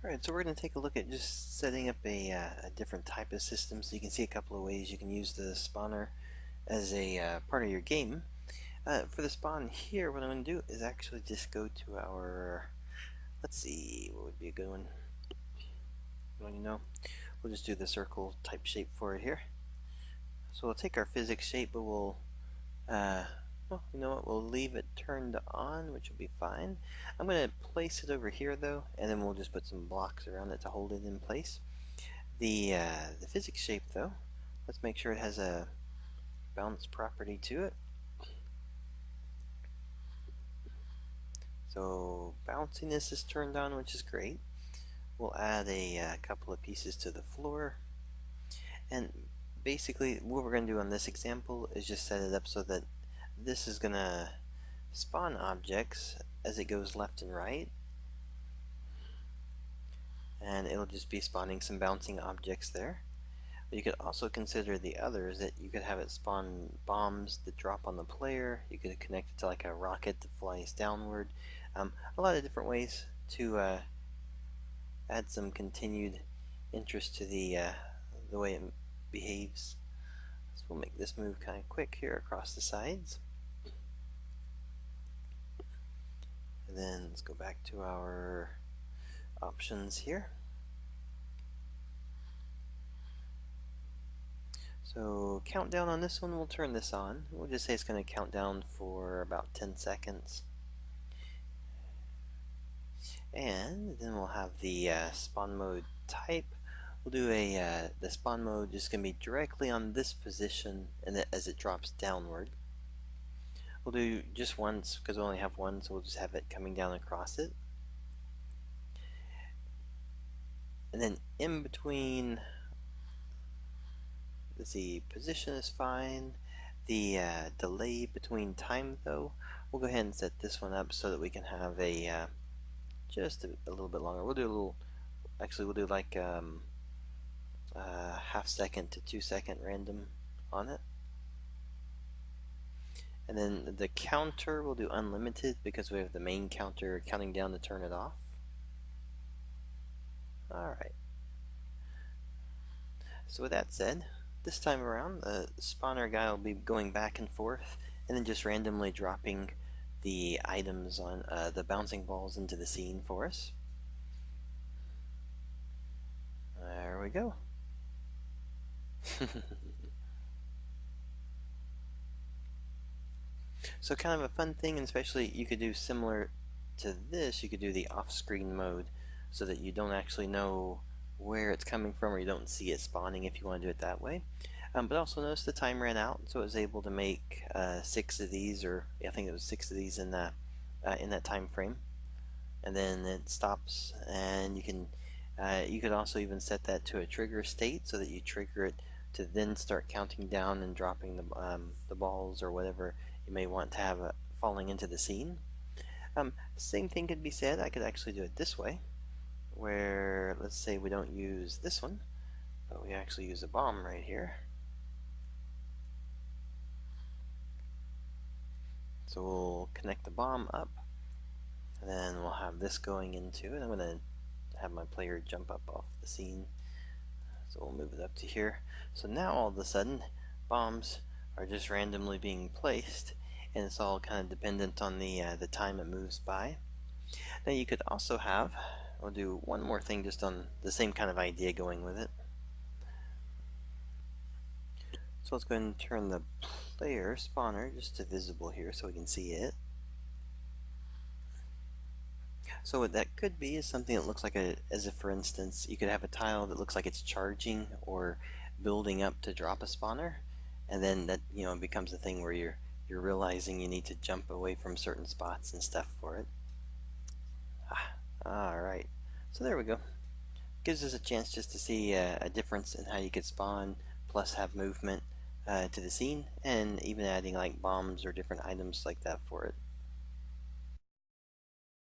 Alright, so we're going to take a look at just setting up a different type of system. So you can see a couple of ways you can use the spawner as a part of your game. For the spawn here, what I'm going to do is actually just go to our, let's see, what would be a good one? Well, we'll just do the circle type shape for it here. So we'll take our physics shape, but we'll well, you know what, we'll leave it turned on, which will be fine. I'm going to place it over here though, and then we'll just put some blocks around it to hold it in place. The physics shape though, let's make sure it has a bounce property to it. So bounciness is turned on, which is great. We'll add a couple of pieces to the floor, and basically what we're going to do on this example is just set it up so that this is going to spawn objects as it goes left and right, and it'll just be spawning some bouncing objects there. But you could also consider the others, that you could have it spawn bombs that drop on the player. You could connect it to like a rocket that flies downward. A lot of different ways to add some continued interest to the way it behaves. So we'll make this move kind of quick here across the sides. And then let's go back to our options here. So countdown on this one, we'll turn this on. We'll just say it's going to count down for about 10 seconds. And then we'll have the spawn mode type. We'll do the spawn mode just going to be directly on this position, and as it drops downward. We'll do just once because we only have one, so we'll just have it coming down across it. And then in between, let's see, position is fine. The delay between time though, we'll go ahead and set this one up so that we can have a just a little bit longer. We'll do a little, actually we'll do like half second to 2 second random on it. And then the counter we'll do unlimited because we have the main counter counting down to turn it off. Alright. So with that said, this time around the spawner guy will be going back and forth and then just randomly dropping the items on the bouncing balls into the scene for us. There we go. So kind of a fun thing, and especially you could do similar to this, you could do the off-screen mode so that you don't actually know where it's coming from, or you don't see it spawning if you want to do it that way. But also notice the time ran out, so I was able to make 6 of these, or I think it was 6 of these in that time frame. And then it stops, and you could also even set that to a trigger state so that you trigger it to then start counting down and dropping the balls or whatever you may want to have falling into the scene. Same thing could be said, I could actually do it this way, where let's say we don't use this one, but we actually use a bomb right here. So we'll connect the bomb up, and then we'll have this going into it. I'm going to have my player jump up off the scene, so we'll move it up to here. So now all of a sudden bombs are just randomly being placed, and it's all kind of dependent on the time it moves by. Now you could also have, we'll do one more thing just on the same kind of idea going with it. So let's go ahead and turn the player spawner just to visible here so we can see it. So what that could be is something that looks like as if, for instance, you could have a tile that looks like it's charging or building up to drop a spawner, and then that becomes a thing where you're realizing you need to jump away from certain spots and stuff for it. Alright, so there we go. Gives us a chance just to see a difference in how you could spawn plus have movement to the scene, and even adding like bombs or different items like that for it.